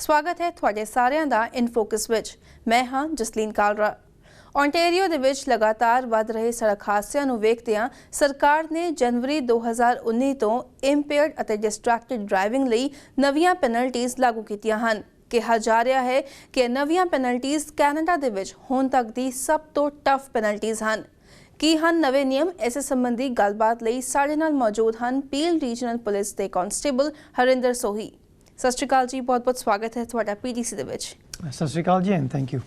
ਸਵਾਗਤ ਹੈ ਤੁਹਾਡੇ ਸਾਰਿਆਂ ਦਾ ਇਨ ਫੋਕਸ ਵਿੱਚ। ਮੈਂ ਹਾਂ ਜਸਲੀਨ ਕਾਲਰਾ। ओंटारियो ਦੇ ਵਿੱਚ ਲਗਾਤਾਰ ਵੱਧ ਰਹੇ ਸੜਕ ਹਾਦਸਿਆਂ ਨੂੰ ਵੇਖਦਿਆਂ ਸਰਕਾਰ ਨੇ ਜਨਵਰੀ 2019 ਤੋਂ ਇੰਪੇਅਰਡ ਅਤੇ ਡਿਸਟਰੈਕਟਡ ਡਰਾਈਵਿੰਗ ਲਈ ਨਵੀਆਂ ਪੈਨਲਟੀਜ਼ ਲਾਗੂ ਕੀਤੀਆਂ ਹਨ। ਕਿਹਾ ਜਾ ਰਿਹਾ ਹੈ ਕਿ ਨਵੀਆਂ ਪੈਨਲਟੀਜ਼ ਕੈਨੇਡਾ ਦੇ ਵਿੱਚ ਹੁਣ ਤੱਕ ਦੀ ਸਭ ਤੋਂ ਟਫ ਪੈਨਲਟੀਜ਼ ਹਨ। ਕੀ ਹਨ ਨਵੇਂ ਨਿਯਮ? ਇਸ ਸੰਬੰਧੀ ਗੱਲਬਾਤ ਲਈ ਸਾਡੇ ਨਾਲ ਮੌਜੂਦ ਹਨ ਪੀਲ ਰੀਜਨਲ ਪੁਲਿਸ ਦੇ ਕਾਂਸਟੇਬਲ ਹਰਿੰਦਰ ਸੋਹੀ। ਸਤਿ ਸ਼੍ਰੀ ਅਕਾਲ ਜੀ, ਬਹੁਤ-ਬਹੁਤ ਸਵਾਗਤ ਹੈ ਤੁਹਾਡਾ ਪੀਟੀਸੀ ਦੇ ਵਿੱਚ। ਸਤਿ ਸ਼੍ਰੀ ਅਕਾਲ ਜੀ and thank you.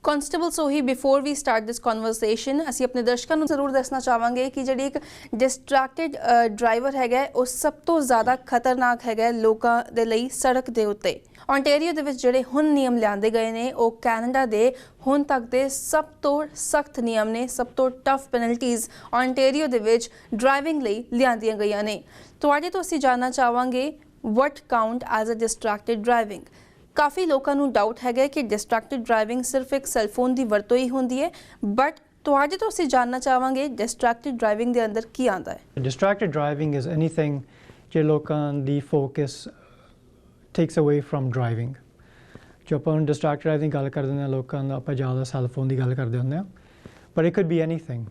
Constable Sohi, before we start this conversation, ਅਸੀਂ ਆਪਣੇ ਦਰਸ਼ਕਾਂ ਨੂੰ ਜ਼ਰੂਰ ਦੱਸਣਾ ਚਾਹਾਂਗੇ ਕਿ ਜਿਹੜੀ ਇੱਕ ਡਿਸਟਰੈਕਟਡ ਡਰਾਈਵਰ ਹੈਗਾ ਉਹ ਸਭ ਤੋਂ ਜ਼ਿਆਦਾ ਖਤਰਨਾਕ ਹੈਗਾ ਲੋਕਾਂ ਦੇ ਲਈ ਸੜਕ ਦੇ ਉੱਤੇ। ਓਂਟਾਰੀਓ ਦੇ ਵਿੱਚ ਜਿਹੜੇ ਹੁਣ ਨਿਯਮ ਲਿਆਂਦੇ ਗਏ ਨੇ ਉਹ ਕੈਨੇਡਾ ਦੇ ਹੁਣ ਤੱਕ ਦੇ ਸਭ ਤੋਂ ਸਖਤ ਨਿਯਮ ਨੇ, ਸਭ ਤੋਂ ਟਫ ਪੈਨਲਟੀਜ਼ ਓਂਟਾਰੀਓ ਦੇ ਵਿੱਚ ਡਰਾਈਵਿੰਗ ਲਈ ਲਿਆਂਦੀਆਂ ਗਈਆਂ ਨੇ। ਤੁਹਾਡੇ ਤੋਂ ਅਸੀਂ ਜਾਣਨਾ ਚਾਹਾਂਗੇ what count as a distracted driving। ਕਾਫੀ ਲੋਕਾਂ ਨੂੰ ਡਾਊਟ ਹੈਗਾ ਕਿ ਡਿਸਟਰੈਕਟਡ ਡਰਾਈਵਿੰਗ ਸਿਰਫ ਇੱਕ ਸੈੱਲਫੋਨ ਦੀ ਵਰਤੋਂ ਹੀ ਹੁੰਦੀ ਹੈ, ਬਟ ਤੁਹਾਡੇ ਤੋਂ ਅਸੀਂ ਜਾਣਨਾ ਚਾਹਾਂਗੇ ਡਿਸਟਰੈਕਟਡ ਡਰਾਈਵਿੰਗ ਦੇ ਅੰਦਰ ਕੀ ਆਉਂਦਾ ਹੈ। ਡਿਸਟਰੈਕਟਡ ਡਰਾਈਵਿੰਗ ਇਜ਼ ਐਨੀਥਿੰਗ ਜੇ ਲੋਕਾਂ ਦੀ ਫੋਕਸ ਟੇਕਸ ਅਵੇ ਫਰਮ ਡਰਾਈਵਿੰਗ। ਜੋ ਆਪਾਂ ਡਿਸਟਰੈਕਟਡ ਡਰਾਈਵਿੰਗ ਦੀ ਗੱਲ ਕਰਦੇ ਹਾਂ ਲੋਕਾਂ ਦਾ ਆਪਾਂ ਜ਼ਿਆਦਾ ਸੈੱਲਫੋਨ ਦੀ ਗੱਲ ਕਰਦੇ ਹੁੰਦੇ ਹਾਂ, ਪਰ ਇਟ ਕੁਡ ਬੀ ਐਨੀਥਿੰਗ।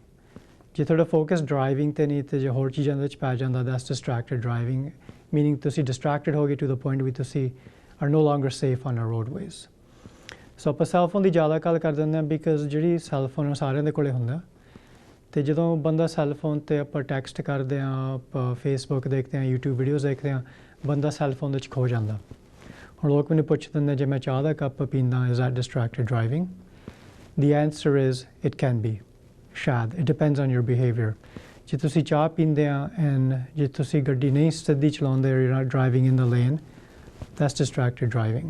ਜੇ ਤੁਹਾਡਾ ਫੋਕਸ ਡਰਾਈਵਿੰਗ 'ਤੇ ਨਹੀਂ ਤੇ ਜੇ ਹੋਰ ਚੀਜ਼ਾਂ ਦੇ ਵਿੱਚ ਪੈ ਜਾਂਦਾ ਦੈਟਸ ਡਿਸਟਰੈਕਟਡ ਡਰਾਈਵਿੰਗ, ਮੀਨਿੰਗ ਤੁਸੀਂ ਡਿਸਟਰੈਕਟਡ ਹੋ ਗਏ ਟੂ ਦ ਪੁਆਇੰਟ ਵੀ ਤੁਸੀਂ are no longer safe on our roadways। ਸੋ ਆਪਾਂ ਸੈੱਲਫੋਨ ਦੀ ਜ਼ਿਆਦਾ ਗੱਲ ਕਰ ਦਿੰਦੇ ਹਾਂ ਬਿਕਾਜ਼ ਜਿਹੜੀ ਸੈੱਲਫੋਨ ਸਾਰਿਆਂ ਦੇ ਕੋਲੇ ਹੁੰਦਾ ਅਤੇ ਜਦੋਂ ਬੰਦਾ ਸੈੱਲਫੋਨ 'ਤੇ ਆਪਾਂ ਟੈਕਸਟ ਕਰਦੇ ਹਾਂ, ਆਪਾਂ ਫੇਸਬੁੱਕ ਦੇਖਦੇ ਹਾਂ, ਯੂਟਿਊਬ ਵੀਡੀਓਜ਼ ਦੇਖਦੇ ਹਾਂ, ਬੰਦਾ ਸੈੱਲਫੋਨ ਦੇ ਵਿੱਚ ਖੋ ਜਾਂਦਾ। ਹੁਣ ਲੋਕ ਮੈਨੂੰ ਪੁੱਛ ਦਿੰਦੇ ਜੇ ਮੈਂ ਚਾਹ ਦਾ ਕੱਪ ਪੀਂਦਾ is that distracted driving? The answer is it can be, ਸ਼ਾਇਦ, it depends on your behaviour. ਜੇ ਤੁਸੀਂ ਚਾਹ ਪੀਂਦੇ ਆ ਐਂਡ ਜੇ ਤੁਸੀਂ ਗੱਡੀ ਨਹੀਂ ਸਿੱਧੀ ਚਲਾਉਂਦੇ, you are driving in the lane, that's distracted driving।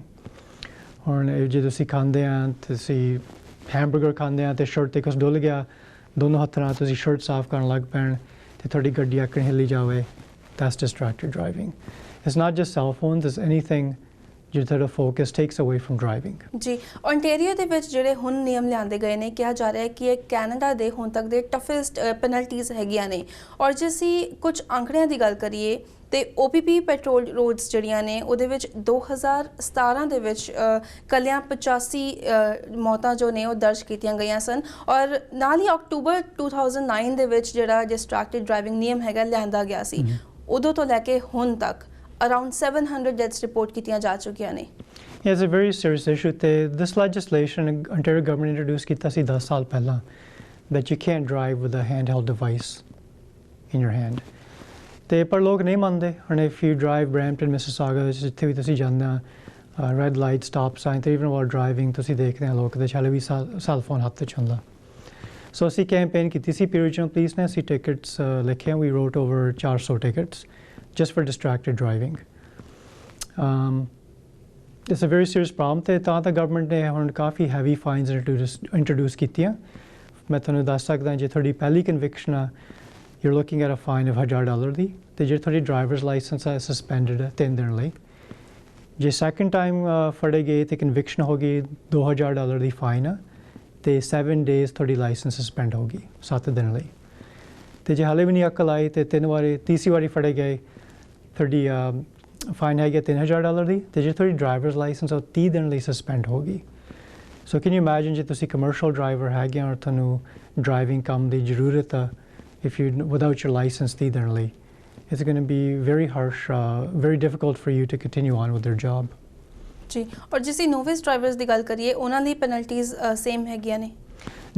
ਹੁਣ ਜੇ ਤੁਸੀਂ ਖਾਂਦੇ ਆ ਤੁਸੀਂ ਹੈਮਬਰਗਰ ਖਾਂਦੇ ਆ ਅਤੇ ਸ਼ਰਟ 'ਤੇ ਕੁਛ ਡੁੱਲ ਗਿਆ, ਦੋਨੋਂ ਹੱਥਾਂ ਨਾਲ ਤੁਸੀਂ ਸ਼ਰਟ ਸਾਫ਼ ਕਰਨ ਲੱਗ ਪੈਣ ਅਤੇ ਤੁਹਾਡੀ ਗੱਡੀ ਆਕਣ ਹਿੱਲੀ ਜਾਵੇ, that's distracted driving। It's not just cell phones, it's anything ਜਿਹੜਾ ਤੁਹਾਡਾ ਫੋਕਸ ਟੇਕਸ ਅਵੇ ਫਰਮ ਡਰਾਈਵਿੰਗ। ਜੀ, ਓਂਟਾਰੀਓ ਦੇ ਵਿੱਚ ਜਿਹੜੇ ਹੁਣ ਨਿਯਮ ਲਿਆਂਦੇ ਗਏ ਨੇ ਕਿਹਾ ਜਾ ਰਿਹਾ ਹੈ ਕਿ ਇਹ ਕੈਨੇਡਾ ਦੇ ਹੁਣ ਤੱਕ ਦੇ ਟਫੈਸਟ ਪੈਨਲਟੀਜ਼ ਹੈਗੀਆਂ ਨੇ। ਔਰ ਜੇ ਅਸੀਂ ਕੁਝ ਅੰਕੜਿਆਂ ਦੀ ਗੱਲ ਕਰੀਏ ਤੇ OPP ਪੈਟਰੋਲ ਰੋਡਸ ਜਿਹੜੀਆਂ ਨੇ ਉਹਦੇ ਵਿੱਚ 2017 ਦੇ ਵਿੱਚ ਕੱਲਿਆਂ 85 ਮੌਤਾਂ ਜੋ ਨੇ ਉਹ ਦਰਜ ਕੀਤੀਆਂ ਗਈਆਂ ਸਨ। ਔਰ ਨਾਲ ਹੀ ਅਕਤੂਬਰ 2009 ਦੇ ਵਿੱਚ ਜਿਹੜਾ ਡਿਸਟਰੈਕਟਡ ਡਰਾਈਵਿੰਗ ਨਿਯਮ ਹੈਗਾ ਲਿਆਂਦਾ ਗਿਆ ਸੀ, ਉਦੋਂ ਤੋਂ ਲੈ ਕੇ ਹੁਣ ਤੱਕ around 700 deaths report ਕੀਤੀਆਂ ਜਾ ਚੁੱਕੀਆਂ ਨੇ। Yeah, it's a very serious issue ਤੇ this legislation Ontario government introduced ਕੀਤਾ ਸੀ 10 ਸਾਲ ਪਹਿਲਾਂ that you can't drive with a handheld device in your hand। ਤੇ ਪਰ ਲੋਕ ਨਹੀਂ ਮੰਨਦੇ। ਹੁਣ if you drive Brampton, Mississauga ਜਿੱਥੇ ਵੀ ਤੁਸੀਂ ਜਾਂਦੇ ਆ ਰੈੱਡ ਲਾਈਟ ਸਟਾਪ ਸਾਈਨ ਤੇ even while driving ਤੁਸੀਂ ਦੇਖਦੇ ਆ ਲੋਕ ਦੇ ਹਾਲੇ ਵੀ ਸੈੱਲ ਫੋਨ ਹੱਥ 'ਚ ਹੁੰਦਾ। ਸੋ ਅਸੀਂ ਕੈਂਪੇਨ ਕੀਤੀ ਸੀ ਪੀਲ ਰੀਜਨਲ ਪੁਲਿਸ ਨੇ, ਅਸੀਂ ਟਿਕਟਸ ਲਿਖੇ, we wrote over 400 tickets just for distracted driving। It's a very serious problem ਤੇ ਤਾਂ ਗਵਰਨਮੈਂਟ ਨੇ ਹੁਣ ਕਾਫੀ ਹੈਵੀ ਫਾਈਨਸ ਇੰਟਰੋਡਿਊਸ ਕੀਤੀਆਂ। ਮੈਂ ਤੁਹਾਨੂੰ ਦੱਸ ਸਕਦਾ ਜੇ ਤੁਹਾਡੀ ਪਹਿਲੀ ਕਨਵਿਕਸ਼ਨ ਆ you're looking at a fine of $1000 ਦੀ, ਤੇ ਜੇ ਤੁਹਾਡੀ ਡਰਾਈਵਰਸ ਲਾਇਸੈਂਸ ਹੈ ਸਸਪੈਂਡਡ ਹੈ 3 ਦਿਨ ਲਈ। ਜੇ ਸੈਕਿੰਡ ਟਾਈਮ ਫੜੇ ਗਏ ਤੇ ਕਨਵਿਕਸ਼ਨ ਹੋ ਗਈ $2000 ਦੀ ਫਾਈਨ ਆ ਅਤੇ 7 days ਤੁਹਾਡੀ ਲਾਇਸੈਂਸ ਸਸਪੈਂਡ ਹੋ ਗਈ 7 ਦਿਨ ਲਈ। ਅਤੇ ਜੇ ਹਾਲੇ ਵੀ ਨਹੀਂ ਅਕਲ ਆਈ ਅਤੇ ਤੀਸਰੀ ਵਾਰੀ ਫੜੇ ਗਏ ਤੁਹਾਡੀ ਫਾਈਨ ਹੈਗੀ $3000 ਦੀ, ਅਤੇ ਜੇ ਤੁਹਾਡੀ ਡਰਾਈਵਰਸ ਲਾਇਸੈਂਸ ਉਹ 30 ਦਿਨ ਲਈ ਸਸਪੈਂਡ ਹੋ ਗਈ। ਸੋ ਕੈਨ ਯੂ ਇਮੈਜਿਨ ਜੇ ਤੁਸੀਂ ਕਮਰਸ਼ੀਅਲ ਡਰਾਈਵਰ ਹੈਗੇ ਔਰ ਤੁਹਾਨੂੰ ਡਰਾਈਵਿੰਗ ਕੰਮ ਦੀ ਜ਼ਰੂਰਤ ਆ if you without your license eitherly, it's going to be very harsh, very difficult for you to continue on with their job। ਜੀ, ਔਰ ਜੇ ਅਸੀਂ ਨੋਵਿਸ ਡਰਾਈਵਰਸ ਦੀ ਗੱਲ ਕਰੀਏ ਉਹਨਾਂ ਦੀ ਪੈਨਲਟੀਜ਼ ਸੇਮ ਹੈਗੀਆਂ ਨੇ?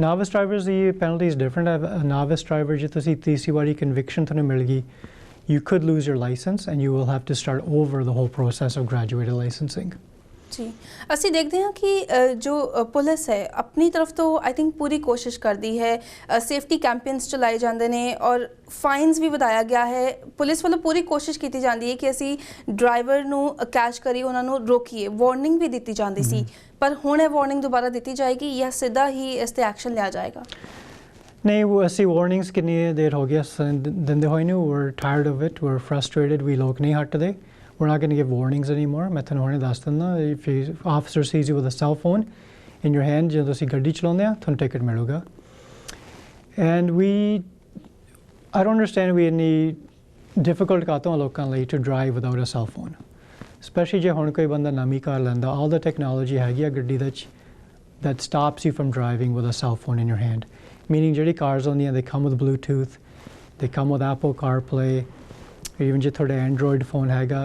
ਨਾਵਿਸ ਡਰਾਈਵਰਸ ਦੀ ਪੈਨਲਟੀਜ਼ ਡਿਫਰੈਂਟ ਹੈ। ਨਾਵਿਸ ਡਰਾਈਵਰ ਜੇ ਤੁਸੀਂ ਤੀਸਰੀ ਵਾਰੀ ਕਨਵਿਕਸ਼ਨ ਤੁਹਾਨੂੰ ਮਿਲ ਗਈ, you could lose your license and you will have to start over the whole process of graduated licensing। ਜੀ, ਅਸੀਂ ਦੇਖਦੇ ਹਾਂ ਕਿ ਜੋ ਪੁਲਿਸ ਹੈ ਆਪਣੀ ਤਰਫ ਤੋਂ ਆਈ ਥਿੰਕ ਪੂਰੀ ਕੋਸ਼ਿਸ਼ ਕਰਦੀ ਹੈ, ਸੇਫਟੀ ਕੈਂਪੇਨਸ ਚਲਾਏ ਜਾਂਦੇ ਨੇ ਔਰ ਫਾਈਨਸ ਵੀ ਵਧਾਇਆ ਗਿਆ ਹੈ। ਪੁਲਿਸ ਵੱਲੋਂ ਪੂਰੀ ਕੋਸ਼ਿਸ਼ ਕੀਤੀ ਜਾਂਦੀ ਹੈ ਕਿ ਅਸੀਂ ਡਰਾਈਵਰ ਨੂੰ ਕੈਚ ਕਰੀਏ, ਉਹਨਾਂ ਨੂੰ ਰੋਕੀਏ। ਵਾਰਨਿੰਗ ਵੀ ਦਿੱਤੀ ਜਾਂਦੀ ਸੀ, ਪਰ ਹੁਣ ਇਹ ਵਾਰਨਿੰਗ ਦੁਬਾਰਾ ਦਿੱਤੀ ਜਾਏਗੀ ਜਾਂ ਸਿੱਧਾ ਹੀ ਇਸ 'ਤੇ ਐਕਸ਼ਨ ਲਿਆ ਜਾਏਗਾ? ਨਹੀਂ, ਅਸੀਂ ਵਾਰਨਿੰਗਸ ਕਿੰਨੀ ਦੇਰ ਹੋ ਗਿਆ ਦਿੰਦੇ ਹੋਏ ਨੇ, we're tired of it, we're frustrated, we ਲੋਕ ਨਹੀਂ ਹਟਦੇ। We're not going to give warnings anymore। ਮੈਂ ਤੁਹਾਨੂੰ ਹੁਣੇ ਦੱਸ ਦਿੰਦਾ, if an officer sees you with a cell phone in your hand ਜਦੋਂ ਤੁਸੀਂ ਗੱਡੀ ਚਲਾਉਂਦੇ ਆ ਤੁਹਾਨੂੰ ਟਿਕਟ ਮਿਲੂਗਾ। And I don't understand we any difficult ਕਾਤੋਂ ਲੋਕਾਂ ਲਈ to drive without a cell phone। Specially ਜੇ ਹੁਣ ਕੋਈ ਬੰਦਾ ਨਵੀਂ ਕਾਰ ਲੈਂਦਾ all the technology ਹੈਗੀ ਆ ਗੱਡੀ ਦੇ 'ਚ that stops you from driving with a cell phone in your hand. Meaning ਜਿਹੜੀ cars ਹੁੰਦੀਆਂ they come with Bluetooth, they come with Apple CarPlay, or even ਜੇ ਤੁਹਾਡਾ Android phone ਹੈਗਾ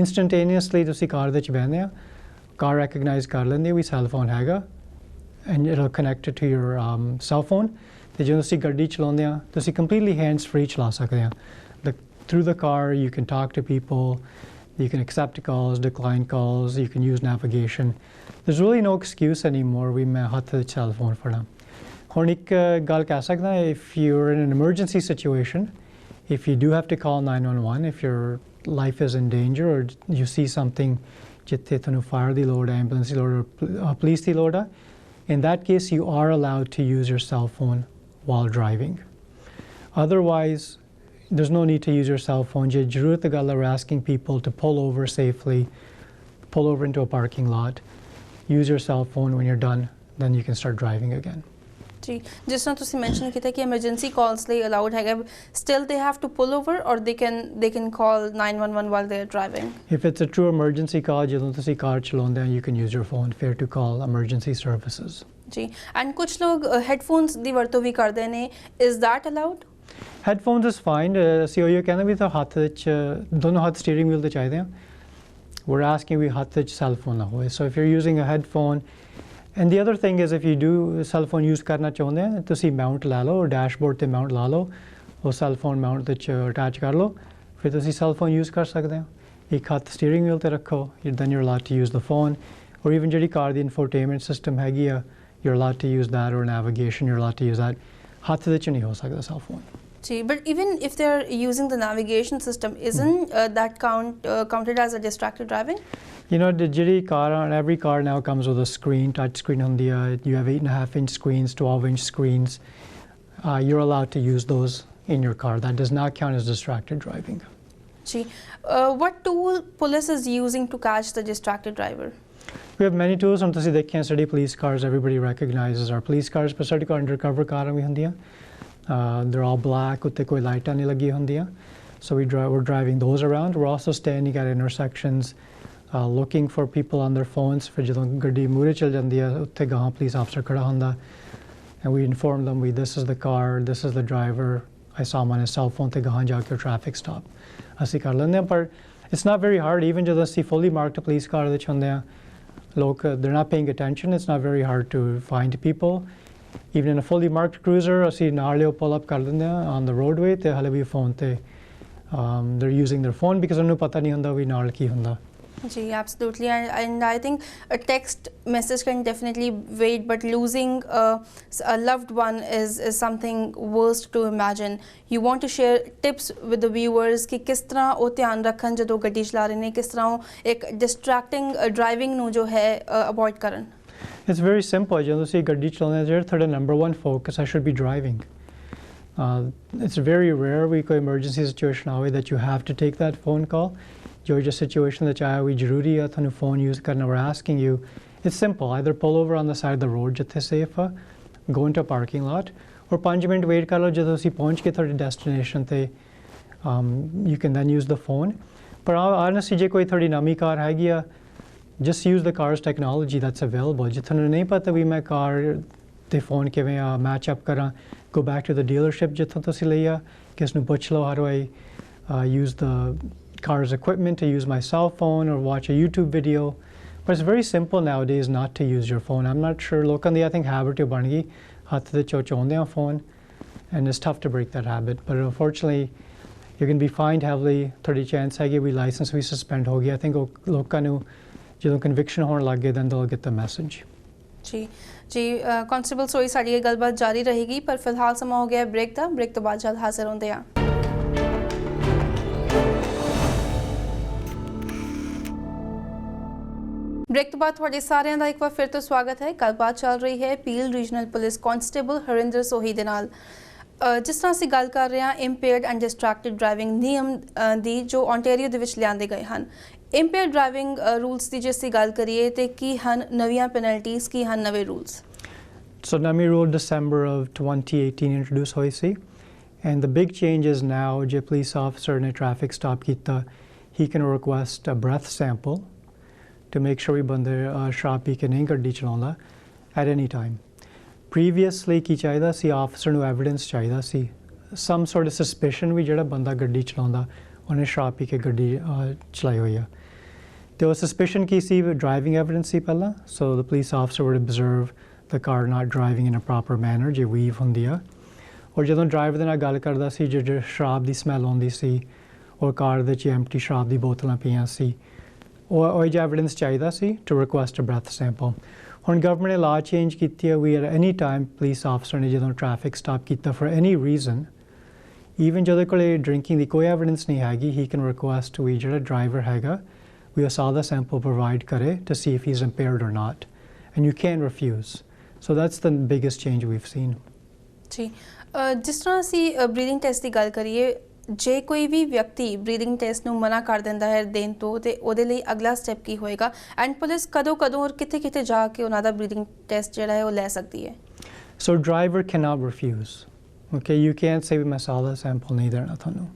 instantaneously ਤੁਸੀਂ ਕਾਰ ਦੇ 'ਚ ਬਹਿੰਦੇ ਆ car recognize ਕਰ ਲੈਂਦੀ ਵੀ cell phone ਹੈਗਾ and it'll connect it to your cell phone. ਤੇ ਜਦੋਂ ਤੁਸੀਂ ਗੱਡੀ ਚਲਾਉਂਦੇ ਆ ਤੁਸੀਂ completely hands free ਚਲਾ ਸਕਦੇ ਆ. Through the car you can talk to people, you can accept calls, decline calls, you can use navigation. There's really no excuse anymore we ਮੈਂ ਹੱਥ ਵਿੱਚ cell phone ਫੜਾਂ. ਹੁਣ ਇੱਕ ਗੱਲ ਕਹਿ ਸਕਦਾ if you're in an emergency situation, if you do have to call 911, if your life is in danger or you see something ਜਿੱਥੇ ਤੁਹਾਨੂੰ fire ਦੀ ਲੋੜ ਹੈ, ambulance ਦੀ ਲੋੜ ਹੈ, police ਦੀ ਲੋੜ ਹੈ, in that case you are allowed to use your cell phone while driving. Otherwise, there's no need to use your cell phone. Je ਜ਼ਰੂਰਤ ਦੀ ਗੱਲ ਹੈ, we're asking people to pull over safely, pull over into a parking lot, use your cell phone when you're done, then you can start driving again. ਜੀ ਜਿਸ ਤਰ੍ਹਾਂ ਤੁਸੀਂ mention ਕੀਤਾ ਕਿ emergency ਕਾਲਸ ਲਈ ਅਲਾਉਡ ਹੈਗਾ still they have to pull over ਔਰ they can call 911 while they are driving. If it's a true emergency call, ਜਦੋਂ ਤੁਸੀਂ ਕਾਰ ਚਲਾਉਂਦੇ ਹੋ, you can use your phone fair to call emergency services. ਜੀ and ਕੁਝ ਲੋਕ headphones ਦੀ ਵਰਤੋਂ ਵੀ ਕਰਦੇ ਨੇ, is that allowed? Headphones is fine. ਅਸੀਂ ਉਹੀ ਕਹਿੰਦੇ ਵੀ ਤਾਂ ਹੱਥ ਵਿੱਚ ਦੋਨੋਂ ਹੱਥ ਸਟੀਅਰਿੰਗ ਵੀਲ ਤੇ ਚਾਹੀਦੇ ਆ. We're asking ਵੀ ਹੱਥ ਵਿੱਚ cell phone ਨਾ ਹੋਵੇ. So if you're using a headphone, and the other thing is if you do cell phone use ਕਰਨਾ ਚਾਹੁੰਦੇ ਆ ਤੁਸੀਂ ਮਾਊਂਟ ਲਾ ਲਓ, ਡੈਸ਼ਬੋਰਡ ਤੇ ਮਾਊਂਟ ਲਾ ਲਓ, ਉਹ cell phone ਮਾਊਂਟ ਵਿੱਚ ਅਟੈਚ ਕਰ ਲਓ, ਫਿਰ ਤੁਸੀਂ cell phone use ਕਰ ਸਕਦੇ ਹੋ. ਇੱਕ ਹੱਥ ਸਟੀਅਰਿੰਗ ਵੀਲ ਤੇ ਰੱਖੋ, then you're allowed to use the phone, or even ਜਿਹੜੀ ਕਾਰ ਦੀ infotainment system ਹੈਗੀ ਆ, you're allowed to use that, or navigation, you're allowed to use that. ਹੱਥ ਵਿੱਚ ਨਹੀਂ ਹੋ ਸਕਦਾ cell phone. But even if they're using the navigation system, isn't that counted as a distracted driving? You know, the jiri car, and every car now comes with a screen, touch screen on the, you have 8.5-inch screens, 12-inch screens. You're allowed to use those in your car. That does not count as distracted driving. What tool police is using to catch the distracted driver? We have many tools. They can't study police cars. Everybody recognizes our police cars, but study undercover car we hundiya. They're all black, utte koi light nahi lagi hundiya. So we're driving those around. We're also standing at intersections, looking for people on their phones. For jadon gaddi mure chal jandi hai, utte gahan police officer khada hunda, and we inform them, this is the car, this is the driver. I saw him on his cell phone. Te gahan ja ke traffic stop. Asi kar lende hain, but it's not very hard. Even jadon asi fully marked police car de hunde hain, log they're not paying attention. It's not very hard to find people. Even in a fully marked cruiser, ਅਸੀਂ ਨਾਲ ਲਿਓ pull up ਕਰ ਦਿੰਦੇ ਆ on the roadway ਤੇ ਹਲੇ ਵੀ phone ਤੇ they're using their phone because ਉਹਨੂੰ ਪਤਾ ਨਹੀਂ ਹੁੰਦਾ ਵੀ ਨਾਲ ਕੀ ਹੁੰਦਾ. Ji, absolutely, and I think a text message can definitely wait, but losing a loved one is something worst to imagine. You want to share tips with the viewers ਕਿ ਕਿਸ ਤਰ੍ਹਾਂ ਉਹ ਧਿਆਨ ਰੱਖਣ ਜਦੋਂ ਗੱਡੀ ਚਲਾ ਰਹੇ ਨੇ, ਕਿਸ ਤਰ੍ਹਾਂ ਉਹ ਇੱਕ distracting driving ਨੂੰ ਜੋ ਹੈ avoid ਕਰਨ. It's very simple. ਜਦੋਂ ਤੁਸੀਂ ਗੱਡੀ ਚਲਾਉਂਦੇ ਹੋ, ਤੁਹਾਡਾ number one focus I should be driving. It's very rare we ਕੋਈ emergency situation ਆਵੇ that you have to take that phone call. ਜੋ ਜਿਸ situation ਵਿੱਚ ਆਇਆ ਵੀ ਜ਼ਰੂਰੀ ਆ ਤੁਹਾਨੂੰ phone use ਕਰਨਾ, we're asking you. It's simple. Either pull over on the side of the road ਜਿੱਥੇ safe ਆ, go into a parking lot, or 5 minute wait ਕਰ ਲਓ ਜਦੋਂ ਤੁਸੀਂ ਪਹੁੰਚ ਕੇ ਤੁਹਾਡੀ destination ਤੇ you can then use the phone. ਪਰ honestly ਜੇ ਕੋਈ ਤੁਹਾਡੀ ਨਵੀਂ ਕਾਰ ਹੈਗੀ ਆ, just use the car's technology that's available. ਜੇ ਤੁਹਾਨੂੰ ਨਹੀਂ ਪਤਾ ਵੀ ਮੈਂ ਕਾਰ ਤੇ phone ਕਿਵੇਂ match up ਕਰਾਂ, go back to the dealership ਜਿੱਥੋਂ ਤੁਸੀਂ ਲਈ ਆ, ਕਿਸ ਨੂੰ ਪੁੱਛ ਲਓ how do I use the car's equipment to use my cell phone or watch a YouTube video. But it's very simple nowadays not to use your phone. I'm not sure, ਲੋਕਾਂ ਦੀ I think habit ਬਣ ਗਈ ਹੱਥ ਦੇ ਚਾਹੁੰਦੇ ਆ phone, and it's tough to break that habit. But unfortunately you can be fined heavily. ਤੁਹਾਡੀ chance ਹੈਗੀ ਵੀ license ਵੀ suspend ਹੋ ਗਿਆ. I think ਲੋਕਾਂ ਨੂੰ ਜਦੋਂ conviction ਹੋਣ ਲੱਗ ਗਏ then they'll get the message. ਜੀ ਕਾਂਸਟੇਬਲ ਸੋਈ ਸਾਡੀ ਇਹ ਗੱਲਬਾਤ ਜਾਰੀ ਰਹੇਗੀ, ਪਰ ਫਿਲਹਾਲ ਸਮਾਂ ਹੋ ਗਿਆ ਬ੍ਰੇਕ ਦਾ। ਬ੍ਰੇਕ ਤੋਂ ਬਾਅਦ ਜਲਦ ਹਾਜ਼ਰ ਹੁੰਦੇ ਆ। ਬ੍ਰੇਕ ਤੋਂ ਬਾਅਦ ਤੁਹਾਡੇ ਸਾਰਿਆਂ ਦਾ ਇੱਕ ਵਾਰ ਫਿਰ ਤੋਂ ਸਵਾਗਤ ਹੈ। ਗੱਲਬਾਤ ਚੱਲ ਰਹੀ ਹੈ Peel regional police constable Harinder Sohi ਦੇ ਨਾਲ। ਜਿਸ ਤਰ੍ਹਾਂ ਅਸੀਂ ਗੱਲ ਕਰ ਰਹੇ ਹਾਂ ਇੰਪੇਅਰਡ ਐਂਡ ਡਿਸਟਰੈਕਟਿਡ ਡਰਾਈਵਿੰਗ ਨਿਯਮ ਦੀ ਜੋ ਓਨਟਾਰੀਓ ਦੇ ਵਿੱਚ ਲਿਆਂਦੇ ਗਏ ਹਨ। ਇੰਪੇਅਰਡ ਡਰਾਈਵਿੰਗ ਰੂਲਸ ਦੀ ਜੇ ਅਸੀਂ ਗੱਲ ਕਰੀਏ ਤੇ ਕੀ ਹਨ ਨਵੀਆਂ ਪੈਨਲਟੀਜ਼, ਕੀ ਹਨ ਨਵੇਂ ਰੂਲਸ? So ਨਵੀਂ ਰੂਲ December of 2018 introduce ਹੋਈ ਸੀ, and the big change is now ਜੇ ਪੁਲਿਸ ਆਫਿਸਰ ਨੇ ਟ੍ਰੈਫਿਕ ਸਟਾਪ ਕੀਤਾ, he can request a breath sample to make sure we ਬੰਦੇ ਸ਼ਰਾਬ ਪੀ ਕੇ ਨਹੀਂ ਗੱਡੀ ਚਲਾਉਂਦਾ at any time. Previously ਕੀ ਚਾਹੀਦਾ ਸੀ, ਆਫਿਸਰ ਨੂੰ ਐਵੀਡੈਂਸ ਚਾਹੀਦਾ ਸੀ, some sort of suspicion ਵੀ ਜਿਹੜਾ ਬੰਦਾ ਗੱਡੀ ਚਲਾਉਂਦਾ ਉਹਨੇ ਸ਼ਰਾਬ ਪੀ ਕੇ ਗੱਡੀ ਚਲਾਈ ਹੋਈ ਆ। ਤੇ ਉਹ suspicion ਕੀ ਸੀ, driving evidence ਸੀ ਪਹਿਲਾਂ, so the police officer would observe the car not driving in a proper manner ਜੇ weave ਹੁੰਦੀ ਆ। ਔਰ ਜਦੋਂ ਡਰਾਈਵਰ ਦੇ ਨਾਲ ਗੱਲ ਕਰਦਾ ਸੀ, ਜੇ ਸ਼ਰਾਬ ਦੀ ਸਮੈਲ ਆਉਂਦੀ ਸੀ ਔਰ ਕਾਰ ਦੇ ਵਿੱਚ ਐਮਟੀ ਸ਼ਰਾਬ ਦੀ ਬੋਤਲਾਂ ਪਈਆਂ ਸੀ, ਉਹ ਜਿਹਾ ਐਵੀਡੈਂਸ ਚਾਹੀਦਾ ਸੀ to request a breath sample. ਹੁਣ ਗਵਰਨਮੈਂਟ ਨੇ ਲਾਅ ਚੇਂਜ ਕੀਤੀ ਹੈ, ਵੀ at any time police officer ਨੇ ਜਦੋਂ ਟ੍ਰੈਫਿਕ ਸਟਾਪ ਕੀਤਾ for any reason, ਈਵਨ ਜਦੋਂ ਕੋਲੇ ਡਰਿੰਕਿੰਗ ਦੀ ਕੋਈ ਐਵੀਡੈਂਸ ਨਹੀਂ ਹੈਗੀ, he can request ਵੀ ਜਿਹੜਾ ਡਰਾਈਵਰ ਹੈਗਾ ਵੀ ਉਹ ਸਾਦਾ ਸੈਂਪਲ ਪ੍ਰੋਵਾਈਡ ਕਰੇ to see if he's impaired or not, and you can't refuse. So that's the biggest change we've seen. ਜੀ, ਜਿਸ ਤਰ੍ਹਾਂ ਅਸੀਂ ਬਰੀਥਿੰਗ ਟੈਸਟ ਦੀ ਗੱਲ ਕਰੀਏ, ਜੇ ਕੋਈ ਵੀ ਵਿਅਕਤੀ ਬਰੀਥਿੰਗ ਟੈਸਟ ਨੂੰ ਮਨਾ ਕਰ ਦਿੰਦਾ ਹੈ ਦੇਣ ਤੋਂ, ਤੇ ਉਹਦੇ ਲਈ ਅਗਲਾ ਸਟੈਪ ਕੀ ਹੋਏਗਾ, ਐਂਡ ਪੁਲਿਸ ਕਦੋਂ ਔਰ ਕਿੱਥੇ ਜਾ ਕੇ ਉਹਨਾਂ ਦਾ ਬਰੀਥਿੰਗ ਟੈਸਟ ਜਿਹੜਾ ਹੈ ਉਹ ਲੈ ਸਕਦੀ ਹੈ? So driver cannot refuse. Okay, you can't say ਮੈਂ ਸਾਦਾ ਸੈਂਪਲ ਨਹੀਂ ਦੇਣਾ ਤੁਹਾਨੂੰ।